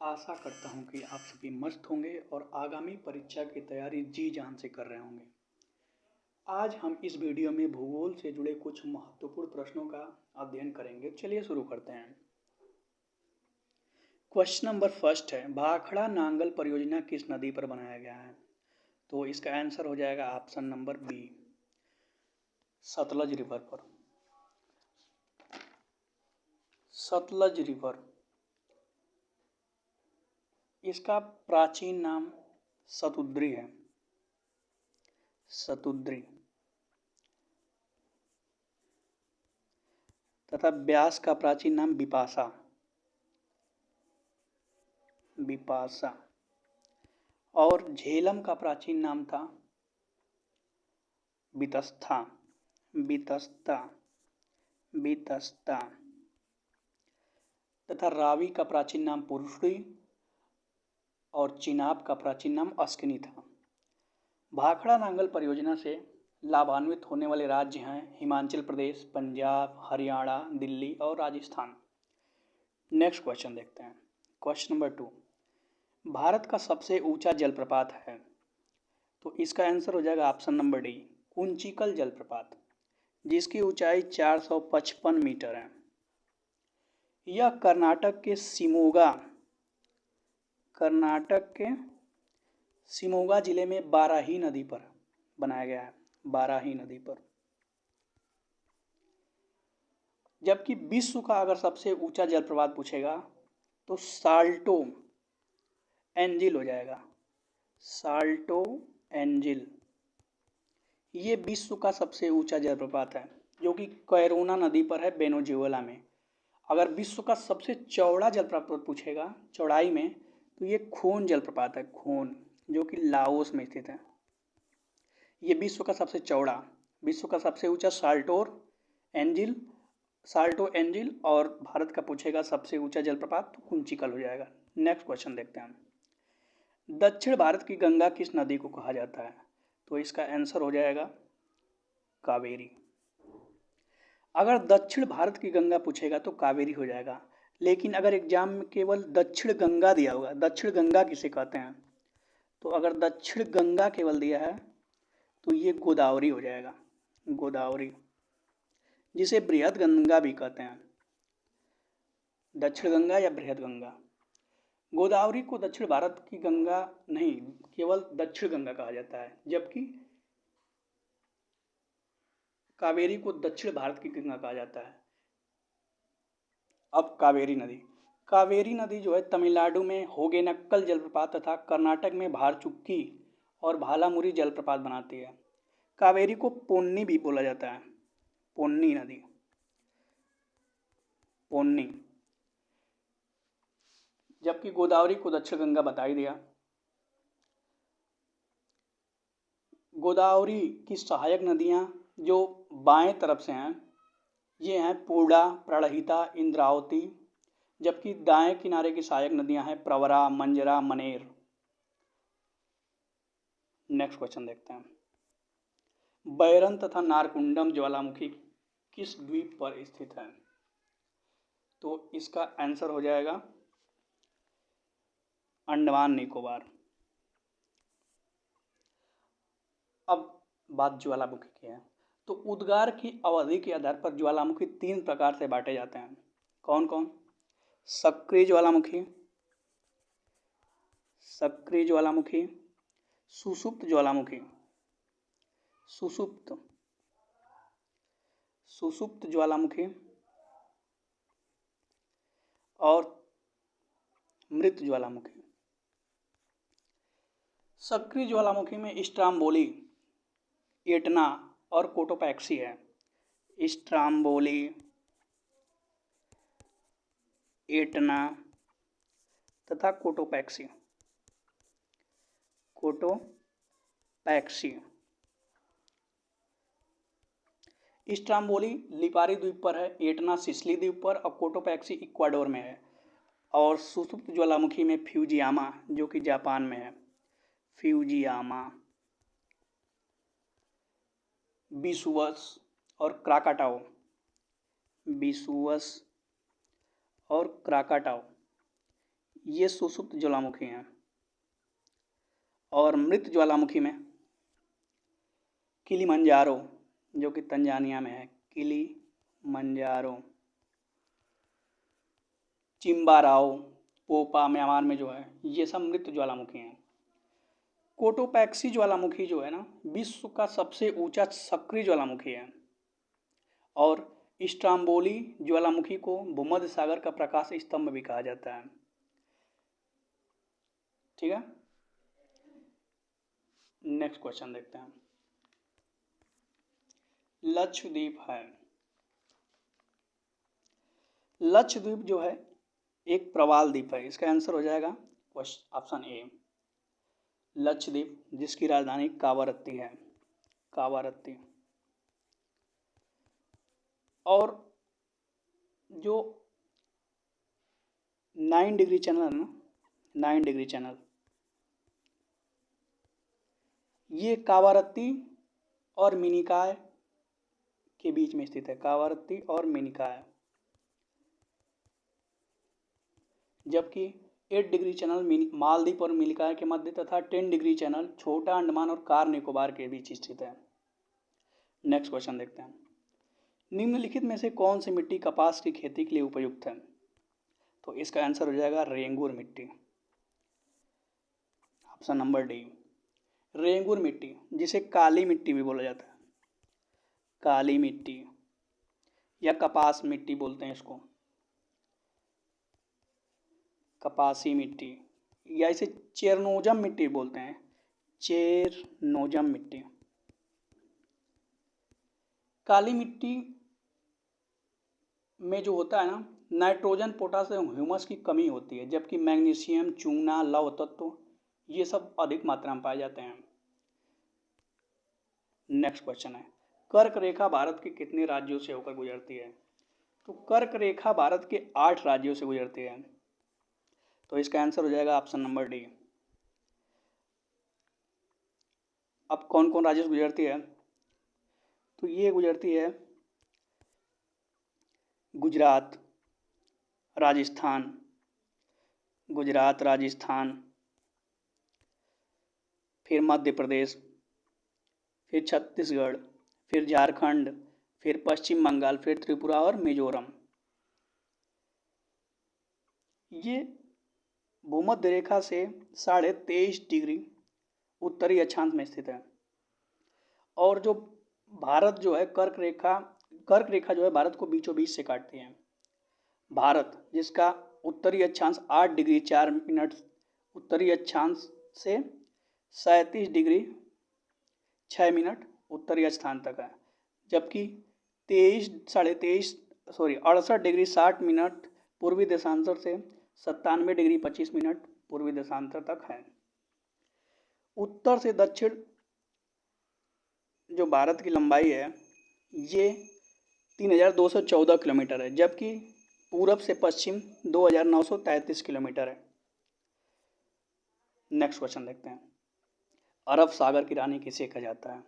आशा करता हूँ कि आप सभी मस्त होंगे और आगामी परीक्षा की तैयारी जी जान से कर रहे होंगे। आज हम इस वीडियो में भूगोल से जुड़े कुछ महत्वपूर्ण प्रश्नों का अध्ययन करेंगे। चलिए शुरू करते हैं। क्वेश्चन नंबर फर्स्ट है, भाखड़ा नांगल परियोजना किस नदी पर बनाया गया है? तो इसका आंसर हो जाएगा option number B, Sutlej river पर। सतलज रिवर, इसका प्राचीन नाम शतुद्री है। शतुद्री तथा ब्यास का प्राचीन नाम बिपाशा। बिपाशा और झेलम का प्राचीन नाम था वितस्ता। वितस्ता वितस्ता तथा रावी का प्राचीन नाम पुरुषी और चिनाब का प्राचीन नाम अस्किनी था। भाखड़ा नांगल परियोजना से लाभान्वित होने वाले राज्य हैं हिमाचल प्रदेश, पंजाब, हरियाणा, दिल्ली और राजस्थान। नेक्स्ट क्वेश्चन देखते हैं। क्वेश्चन नंबर 2, भारत का सबसे ऊंचा जलप्रपात है? तो इसका आंसर हो जाएगा ऑप्शन नंबर डी, कुंचिकल जलप्रपात, जिसकी ऊंचाई 455 मीटर है। यह कर्नाटक के शिमोगा जिले में बाराही नदी पर बनाया गया है। बाराही नदी पर। जबकि विश्व का अगर सबसे ऊंचा जलप्रपात पूछेगा तो साल्टो एंजिल हो जाएगा। साल्टो एंजिल, ये विश्व का सबसे ऊंचा जलप्रपात है, जो कि कैरोना नदी पर है, वेनेजुएला में। अगर विश्व का सबसे चौड़ा जलप्रपात पूछेगा चौड़ाई में, तो ये खून जलप्रपात है, खून, जो कि लाओस में स्थित है। ये विश्व का सबसे चौड़ा, विश्व का सबसे ऊंचा साल्टो एंजिल, और भारत का पूछेगा सबसे ऊंचा जलप्रपात तो कुंचिकल हो जाएगा। नेक्स्ट क्वेश्चन देखते हैं। दक्षिण भारत की गंगा किस नदी को कहा जाता है? तो इसका आंसर हो जाएगा कावेरी। अगर दक्षिण भारत की गंगा पूछेगा तो कावेरी हो जाएगा, लेकिन अगर एग्जाम में केवल दक्षिण गंगा दिया होगा, दक्षिण गंगा किसे कहते हैं, तो अगर दक्षिण गंगा केवल दिया है तो ये गोदावरी हो जाएगा। गोदावरी, जिसे बृहद गंगा भी कहते हैं, दक्षिण गंगा या बृहद गंगा। गोदावरी को दक्षिण भारत की गंगा नहीं, केवल दक्षिण गंगा कहा जाता है, जबकि कावेरी को दक्षिण भारत की गंगा कहा जाता है। अब कावेरी नदी जो है तमिलनाडु में होगेनक्कल जलप्रपात तथा कर्नाटक में भारचुक्की और भालामुरी जलप्रपात बनाती है। कावेरी को पोन्नी भी बोला जाता है, पोन्नी नदी, पोन्नी। जबकि गोदावरी को दक्षिण गंगा बता ही दिया। गोदावरी की सहायक नदियां जो बाएं तरफ से हैं ये हैं पूर्णा, प्रणहिता, इंद्रावती, जबकि दाएं किनारे की सहायक नदियां हैं प्रवरा, मंजरा, मनेर। नेक्स्ट क्वेश्चन देखते हैं। बैरन तथा नारकुंडम ज्वालामुखी किस द्वीप पर स्थित है? तो इसका आंसर हो जाएगा अंडमान निकोबार। अब बात ज्वालामुखी की है, तो उद्गार की अवधि के आधार पर ज्वालामुखी 3 प्रकार से बांटे जाते हैं। कौन कौन? सक्रिय ज्वालामुखी, सक्रिय ज्वालामुखी, सुषुप्त ज्वालामुखी, सुषुप्त ज्वालामुखी और मृत ज्वालामुखी। सक्रिय ज्वालामुखी में स्ट्राम्बोली, एटना और कोटोपैक्सी है। स्ट्राम्बोली, एटना तथा कोटोपैक्सी। स्ट्राम्बोली लिपारी द्वीप पर है, एटना सिसिली द्वीप पर और कोटोपैक्सी इक्वाडोर में है। और सुषुप्त ज्वालामुखी में फ्यूजियामा, जो कि जापान में है, फ्यूजियामा, विसुवस और क्राकाटाओ, विसुवस और क्राकाटाओ, ये सुषुप्त ज्वालामुखी हैं। और मृत ज्वालामुखी में किलिमंजारो जो कि तंजानिया में है, किलिमंजारो, चिम्बाराओ, पोपा म्यांमार में जो है, ये सब मृत ज्वालामुखी हैं। कोटोपैक्सी ज्वालामुखी जो है ना, विश्व का सबसे ऊंचा सक्रिय ज्वालामुखी है। और स्ट्राम्बोली ज्वालामुखी को भूमध्य सागर का प्रकाश स्तंभ भी कहा जाता है। ठीक है, नेक्स्ट क्वेश्चन देखते हैं। लक्षद्वीप है। लक्षद्वीप जो है एक प्रवाल द्वीप है। इसका आंसर हो जाएगा ऑप्शन ए, लक्षद्वीप, जिसकी राजधानी कावारत्ती है, कावारत्ती। और जो 9 डिग्री चैनल है ना, 9 डिग्री चैनल, ये कावारत्ती और मिनिकॉय के बीच में स्थित है, कावारत्ती और मिनिकॉय। जबकि 8 डिग्री चैनल मालदीव और मिनिकॉय के मध्य तथा 10 डिग्री चैनल छोटा अंडमान और कार निकोबार के बीच स्थित है। नेक्स्ट क्वेश्चन देखते हैं। निम्नलिखित में से कौन सी मिट्टी कपास की खेती के लिए उपयुक्त है? तो इसका आंसर हो जाएगा रेंगुर मिट्टी, ऑप्शन नंबर डी, रेंगुर मिट्टी, जिसे काली मिट्टी भी बोला जाता है, काली मिट्टी या कपास मिट्टी बोलते हैं इसको, कपासी मिट्टी, या इसे चेरनोजम मिट्टी बोलते हैं, चेरनोजम मिट्टी। काली मिट्टी में जो होता है ना, नाइट्रोजन, पोटास एवं ह्यूमस की कमी होती है, जबकि मैग्नीशियम, चूना, लवण तत्व ये सब अधिक मात्रा में पाए जाते हैं। नेक्स्ट क्वेश्चन है, कर्क रेखा भारत के कितने राज्यों से होकर गुजरती है? तो कर्क रेखा भारत के 8 राज्यों से गुजरती है। तो इसका आंसर हो जाएगा ऑप्शन नंबर डी। अब कौन कौन राज्यों से गुजरती है? तो ये गुजरती है गुजरात, राजस्थान, गुजरात, राजस्थान, फिर मध्य प्रदेश, फिर छत्तीसगढ़, फिर झारखंड, फिर पश्चिम बंगाल, फिर त्रिपुरा और मिजोरम। ये भूमध्य रेखा से 23.5 डिग्री उत्तरी अक्षांश में स्थित है। और जो भारत जो है कर्क रेखा जो है भारत को बीचों बीच से काटती है। भारत, जिसका उत्तरी अक्षांश 8 डिग्री 4 मिनट उत्तरी अक्षांश से 37 डिग्री 6 मिनट उत्तरी अक्षांश तक है, जबकि 68 डिग्री 60 मिनट पूर्वी देशांतर से 97 डिग्री 25 मिनट पूर्वी देशांतर तक है। उत्तर से दक्षिण जो भारत की लंबाई है ये 3214 किलोमीटर है, जबकि पूरब से पश्चिम 2933 किलोमीटर है। नेक्स्ट क्वेश्चन देखते हैं। अरब सागर की रानी किसे कहा जाता है?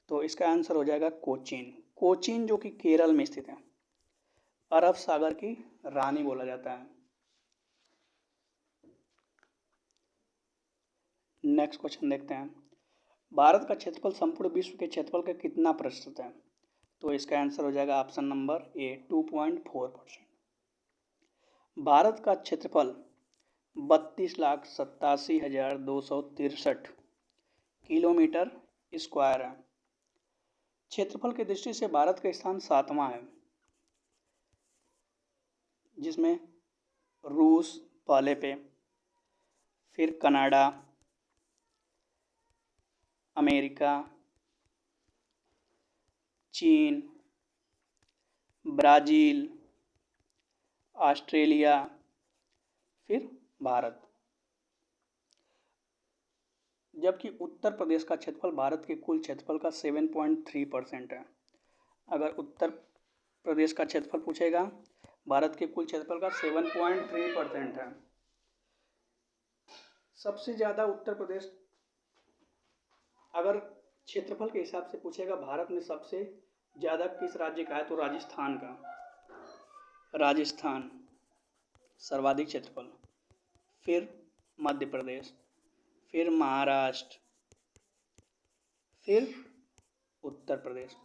तो इसका आंसर हो जाएगा कोचीन, कोचीन जो कि केरल में स्थित है, अरब सागर की रानी बोला जाता है। नेक्स्ट क्वेश्चन देखते हैं। भारत का क्षेत्रफल संपूर्ण विश्व के क्षेत्रफल का कितना प्रतिशत है? तो इसका आंसर हो जाएगा ऑप्शन नंबर ए, 2.4%। भारत का क्षेत्रफल 32,87,263 किलोमीटर स्क्वायर है। क्षेत्रफल की दृष्टि से भारत का स्थान 7वां है, जिसमें रूस पहले पे, फिर कनाडा, अमेरिका, चीन, ब्राज़ील, ऑस्ट्रेलिया, फिर भारत। जबकि उत्तर प्रदेश का क्षेत्रफल भारत के कुल क्षेत्रफल का 7.3% है। अगर उत्तर प्रदेश का क्षेत्रफल पूछेगा, भारत के कुल क्षेत्रफल का 7.3% है। सबसे ज़्यादा उत्तर प्रदेश, अगर क्षेत्रफल के हिसाब से पूछेगा भारत में सबसे ज़्यादा किस राज्य का है, तो राजस्थान का, राजस्थान सर्वाधिक क्षेत्रफल। फिर मध्य प्रदेश, फिर महाराष्ट्र, फिर उत्तर प्रदेश।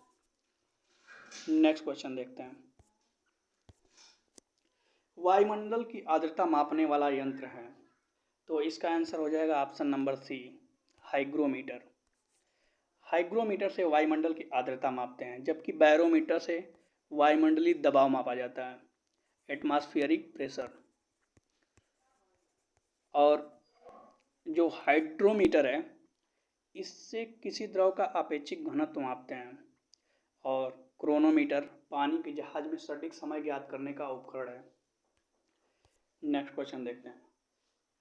नेक्स्ट क्वेश्चन देखते हैं। वायुमंडल की आर्द्रता मापने वाला यंत्र है, तो इसका आंसर हो जाएगा option number C, hygrometer. Hygrometer से वायुमंडल की आर्द्रता मापते हैं, जबकि बैरोमीटर से वायुमंडलीय दबाव मापा जाता है, एटमॉस्फेरिक प्रेशर। और जो हाइड्रोमीटर है, इससे किसी द्रव का अपेक्षिक घनत्व मापते हैं। और क्रोनोमीटर पानी के जहाज में सटीक समय ज्ञात करने का उपकरण है। नेक्स्ट क्वेश्चन देखते हैं।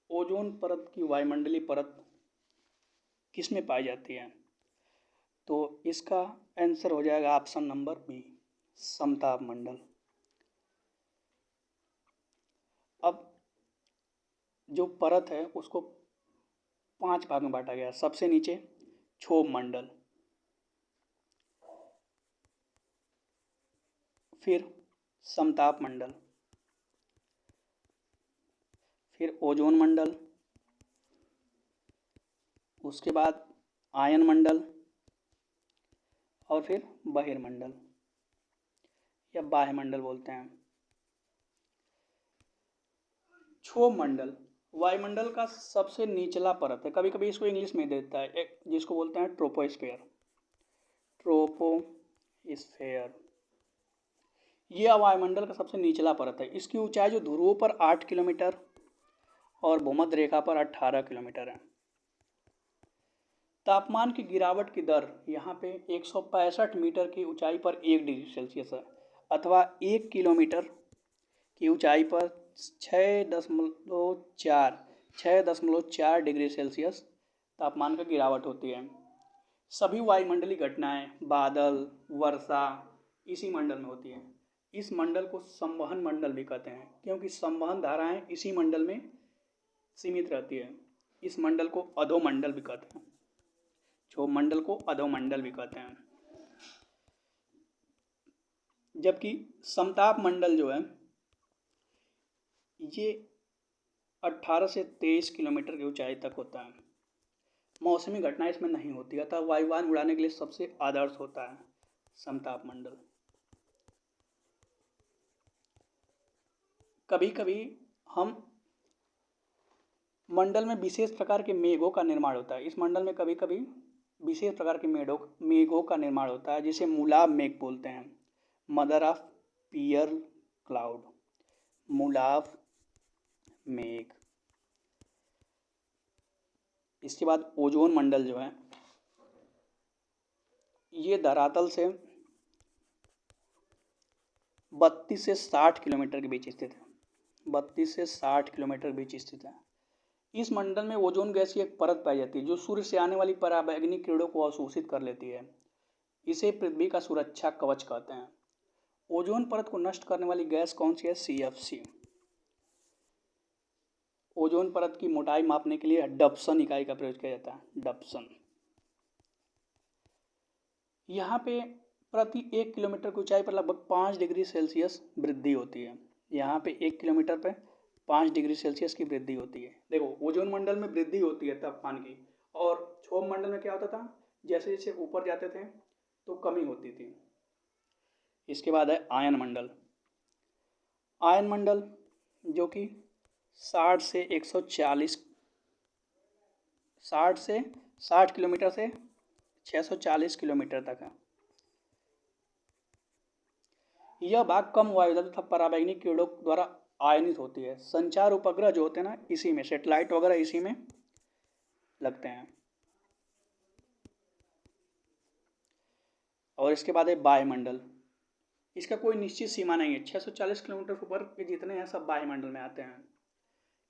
ओजोन परत की वायुमंडलीय परत किसमें पाई जाती है, तो इसका आंसर हो जाएगा ऑप्शन नंबर बी, समताप मंडल। अब जो परत है उसको 5 भाग में बांटा गया। सबसे नीचे क्षोभ मंडल, फिर समताप मंडल, फिर ओजोन मंडल, उसके बाद आयन मंडल, और फिर बहिर्मंडल या बाह्यमंडल बोलते हैं। क्षोभ मंडल वायुमंडल का सबसे निचला परत है, कभी कभी इसको इंग्लिश में देता है, एक जिसको बोलते हैं ट्रोपोस्फेयर। ट्रोपोस्फेयर यह वायुमंडल का सबसे निचला परत है। इसकी ऊंचाई जो ध्रुवों पर 8 किलोमीटर और भूमध्य रेखा पर 18 किलोमीटर है। तापमान की गिरावट की दर यहाँ पे 165 मीटर की ऊंचाई पर 1 डिग्री सेल्सियस है, अथवा 1 किलोमीटर की ऊंचाई पर 6.4 डिग्री सेल्सियस तापमान का गिरावट होती है। सभी वायुमंडलीय घटनाएं, बादल, वर्षा इसी मंडल में होती है। इस मंडल को संवहन मंडल भी कहते हैं, क्योंकि संवहन धाराएं इसी मंडल में सीमित रहती है। इस मंडल को अधोमंडल भी कहते हैं, क्षोभ मंडल को अधोमंडल भी कहते हैं। जबकि समताप मंडल जो है ये 18 से 23 किलोमीटर की ऊंचाई तक होता है। मौसमी घटनाएं इसमें नहीं होती, अतः वायुयान उड़ाने के लिए सबसे आदर्श होता है समताप मंडल। कभी कभी हम मंडल में विशेष प्रकार के मेघों का निर्माण होता है। इस मंडल में कभी कभी विशेष प्रकार के मेघों का निर्माण होता है, जिसे मुलाव मेघ बोलते हैं, मदर ऑफ पियर क्लाउड, मुलाव मेघ। इसके बाद ओजोन मंडल जो है ये धरातल से 32 से 60 किलोमीटर के बीच स्थित है। 32 से 60 किलोमीटर के बीच स्थित है। इस मंडल में ओजोन गैस की एक परत पाई जाती है, जो सूर्य से आने वाली पराबैंगनी किरणों को अवशोषित कर लेती है। इसे पृथ्वी का सुरक्षा कवच कहते हैं। ओजोन परत को नष्ट करने वाली गैस कौन सी है? CFC। ओजोन परत की मोटाई मापने के लिए डप्सन इकाई का प्रयोग किया जाता है, डप्सन। यहाँ पे प्रति 1 किलोमीटर की ऊंचाई पर लगभग 5 डिग्री सेल्सियस वृद्धि होती है। यहाँ पे 1 किलोमीटर पे 5 डिग्री सेल्सियस की वृद्धि होती है। देखो, ओजोन मंडल में वृद्धि होती है तापमान की, और क्षोभ मंडल में क्या होता था, जैसे जैसे ऊपर जाते थे तो कमी होती थी। इसके बाद है आयन मंडल। आयन मंडल जो कि 60 से 60 किलोमीटर से 640 किलोमीटर तक है। यह भाग कम वायुदाब तथा पराबैंगनी किरणों द्वारा आयनित होती है। संचार उपग्रह जो होते हैं ना, इसी में सैटेलाइट वगैरह इसी में लगते हैं। और इसके बाद है वायुमंडल। इसका कोई निश्चित सीमा नहीं है, 640 किलोमीटर ऊपर के जितने हैं सब वायुमंडल में आते हैं।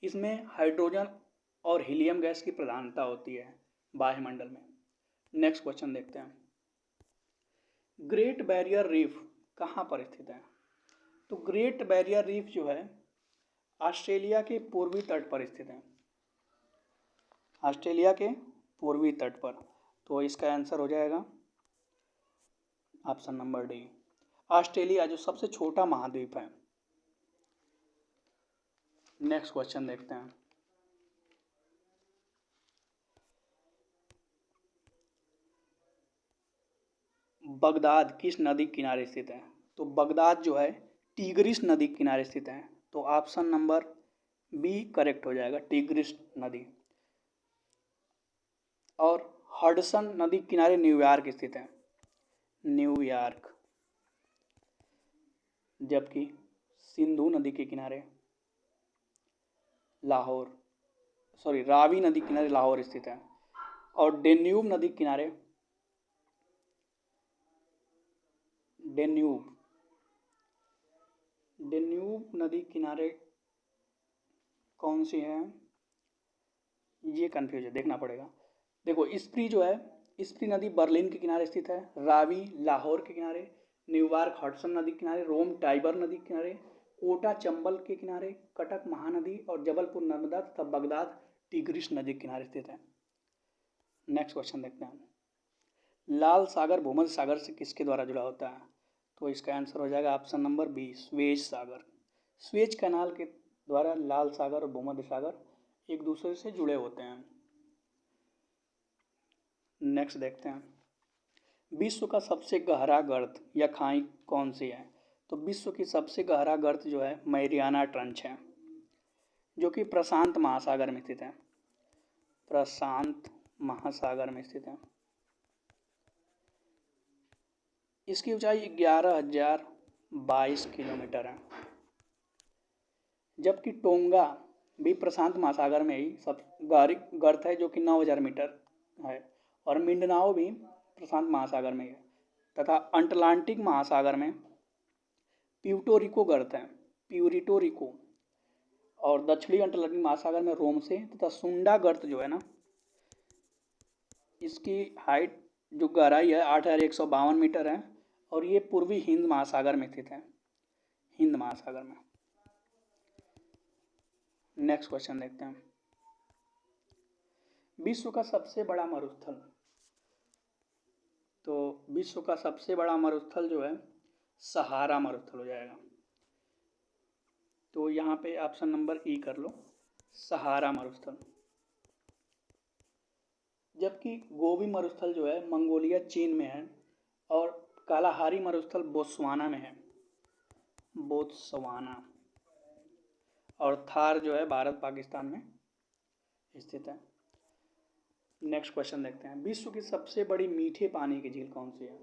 इसमें हाइड्रोजन और हीलियम गैस की प्रधानता होती है वायुमंडल में। नेक्स्ट क्वेश्चन देखते हैं। ग्रेट बैरियर रीफ कहाँ पर स्थित है? तो ग्रेट बैरियर रीफ जो है ऑस्ट्रेलिया के पूर्वी तट पर स्थित है। ऑस्ट्रेलिया के पूर्वी तट पर। तो इसका आंसर हो जाएगा ऑप्शन नंबर डी, ऑस्ट्रेलिया, जो सबसे छोटा महाद्वीप है। नेक्स्ट क्वेश्चन देखते हैं। बगदाद किस नदी के किनारे स्थित है? तो बगदाद जो है टिग्रिस नदी के किनारे स्थित है। तो ऑप्शन नंबर बी करेक्ट हो जाएगा, टिग्रिस नदी। और हडसन नदी के किनारे न्यूयॉर्क स्थित है, न्यूयॉर्क। जबकि सिंधु नदी के किनारे लाहौर, सॉरी रावी नदी के किनारे लाहौर स्थित है। और डेन्यूब नदी के किनारे, डेन्यूब नदी किनारे कौन सी है, ये कंफ्यूज है, देखना पड़ेगा। देखो स्प्री जो है, स्प्री नदी बर्लिन के किनारे स्थित है, रावी लाहौर के किनारे, न्यूयॉर्क हडसन नदी के किनारे, रोम टाइबर नदी के किनारे, कोटा चंबल के किनारे, कटक महानदी और जबलपुर नर्मदा तथा बगदाद टिग्रिस नदी के किनारे स्थित है। नेक्स्ट क्वेश्चन देखते हैं, लाल सागर भूमध्य सागर से किसके द्वारा जुड़ा होता है? तो इसका आंसर हो जाएगा ऑप्शन नंबर बी, स्वेज सागर। स्वेज कैनाल के द्वारा लाल सागर और भूमध्य सागर एक दूसरे से जुड़े होते हैं। नेक्स्ट देखते हैं, विश्व का सबसे गहरा गर्त या खाई कौन सी है? तो विश्व की सबसे गहरा गर्त जो है मैरियाना ट्रंच है, जो कि प्रशांत महासागर में स्थित है, प्रशांत महासागर में स्थित है। इसकी ऊंचाई 11,022 किलोमीटर है। जबकि टोंगा भी प्रशांत महासागर में ही सब गहरी गर्त है, जो कि 9,000 मीटर है। और मिंडनाओ भी प्रशांत महासागर में है। तथा अटलांटिक महासागर में प्यूर्टो गर्त है, प्यूरिटो रिको। और दक्षिणी अटलांटिक महासागर में रोमसे तथा सुंडा गर्त जो है ना, इसकी हाइट जो गहराई है 8,152 मीटर है। और ये पूर्वी हिंद महासागर में स्थित है, हिंद महासागर में। नेक्स्ट क्वेश्चन देखते हैं, विश्व का सबसे बड़ा मरुस्थल। तो विश्व का सबसे बड़ा मरुस्थल जो है सहारा मरुस्थल हो जाएगा। तो यहाँ पे ऑप्शन नंबर ई कर लो, सहारा मरुस्थल। जबकि गोबी मरुस्थल जो है मंगोलिया चीन में है। और कालाहारी मरुस्थल बोत्सवाना में है, बोत्सवाना। और थार जो है भारत पाकिस्तान में स्थित है। नेक्स्ट क्वेश्चन देखते हैं, विश्व की सबसे बड़ी मीठे पानी की झील कौन सी है?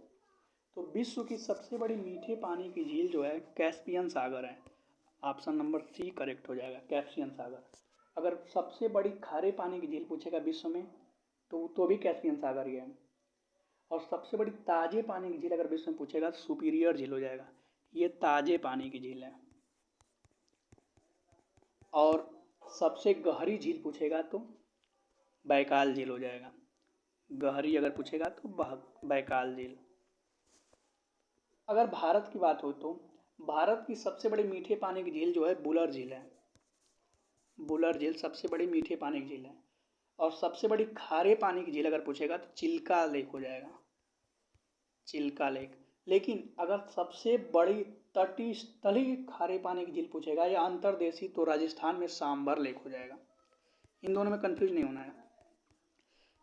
तो विश्व की सबसे बड़ी मीठे पानी की झील जो है कैस्पियन सागर है। ऑप्शन नंबर सी करेक्ट हो जाएगा, कैस्पियन सागर। अगर सबसे बड़ी खारे पानी की झील पूछेगा विश्व में तो भी कैस्पियन सागर ही है। और सबसे बड़ी ताजे पानी की झील अगर विश्व में पूछेगा तो सुपीरियर झील हो जाएगा, ये ताजे पानी की झील है। और सबसे गहरी झील पूछेगा तो बैकाल झील हो जाएगा, गहरी अगर पूछेगा तो बैकाल झील। अगर भारत की बात हो तो भारत की सबसे बड़ी मीठे पानी की झील जो है बुलर झील है, बुलर झील सबसे बड़ी मीठे पानी की झील है। और सबसे बड़ी खारे पानी की झील अगर पूछेगा तो चिल्का लेक हो जाएगा, चिल्का लेक। लेकिन अगर सबसे बड़ी तटीय स्थलीय खारे पानी की झील पूछेगा या अंतर्देशीय तो राजस्थान में सांबर लेक हो जाएगा। इन दोनों में कंफ्यूज नहीं होना है।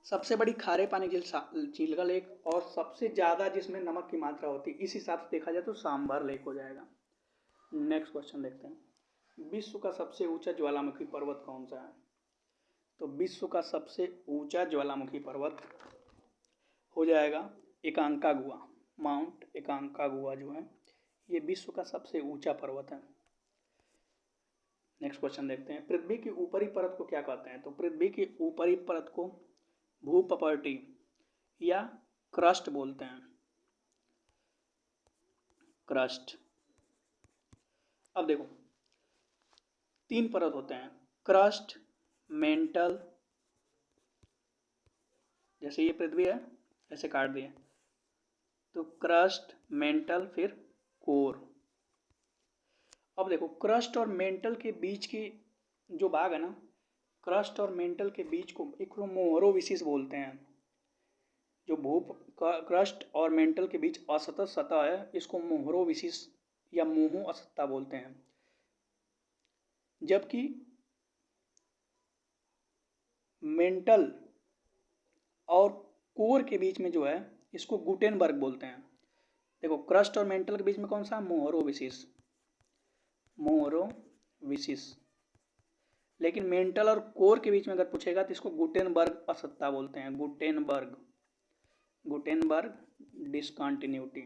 सबसे बड़ी खारे पानी की झील चिल्का लेक, और सबसे ज़्यादा जिसमें नमक की मात्रा होती है इस हिसाब से देखा जाए तो सांबर लेक हो जाएगा। नेक्स्ट क्वेश्चन देखते हैं, विश्व का सबसे ऊंचा ज्वालामुखी पर्वत कौन सा है? तो विश्व का सबसे ऊंचा ज्वालामुखी पर्वत हो जाएगा एकांकागुआ, माउंट एकांकागुआ जो है ये विश्व का सबसे ऊंचा पर्वत है। नेक्स्ट क्वेश्चन देखते हैं, पृथ्वी की ऊपरी परत को क्या कहते हैं? तो पृथ्वी की ऊपरी परत को भूपपर्टी या क्रस्ट बोलते हैं, क्रस्ट। अब देखो 3 परत होते हैं, क्रस्ट, मेंटल, जैसे ये पृथ्वी है ऐसे काट दिए तो क्रस्ट, मेंटल, फिर कोर। अब देखो क्रस्ट और मेंटल के बीच की जो भाग है ना, क्रस्ट और मेंटल के बीच को एक मोहरो विशेष बोलते हैं। जो क्रस्ट और मेंटल के बीच असतत सतह है इसको मोहरो विशेष या मोहो असत्ता बोलते हैं। जबकि मेंटल और कोर के बीच में जो है इसको गुटेनबर्ग बोलते हैं, देखो क्रस्ट और मेंटल के बीच में कौन सा, मोहरोविसिस, मोहरोविसिस। लेकिन मेंटल और कोर के बीच में अगर पूछेगा तो इसको गुटेनबर्ग असत्ता बोलते हैं, गुटेनबर्ग, गुटेनबर्ग डिसकंटिन्यूटी।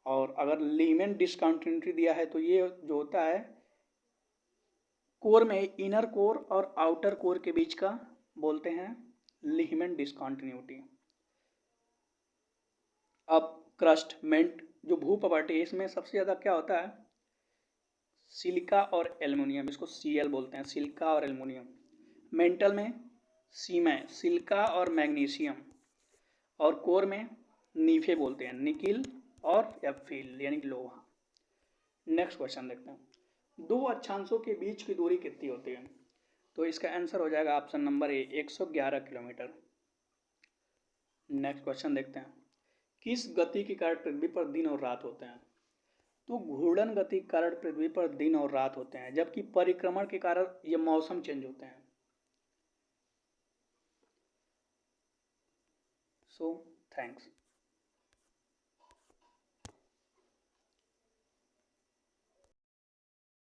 और अगर लीमेन डिसकंटिन्यूटी दिया है तो ये जो होता है कोर में, इनर कोर और आउटर कोर के बीच का बोलते हैं लीमेन डिसकंटिन्यूटी। अब क्रस्ट मेंट जो भूप्रॉपर्टी है इसमें सबसे ज़्यादा क्या होता है, सिलिका और एल्युमिनियम, इसको Cl बोलते हैं, सिलिका और एल्युमिनियम। मेंटल में सी में सिलिका और मैग्नीशियम, और कोर में नीफे बोलते हैं, निकिल और एफिल यानी लोहा। नेक्स्ट क्वेश्चन देखते हैं, दो अक्षांशों के बीच की दूरी कितनी होती है, तो इसका आंसर हो जाएगा option number A 111 kilometre. Next question देखते हैं, किस गति के कारण पृथ्वी पर दिन और रात होते हैं, तो घूर्णन गति के कारण पृथ्वी पर दिन और रात होते हैं, जबकि परिक्रमण के कारण ये मौसम चेंज होते हैं। So thanks.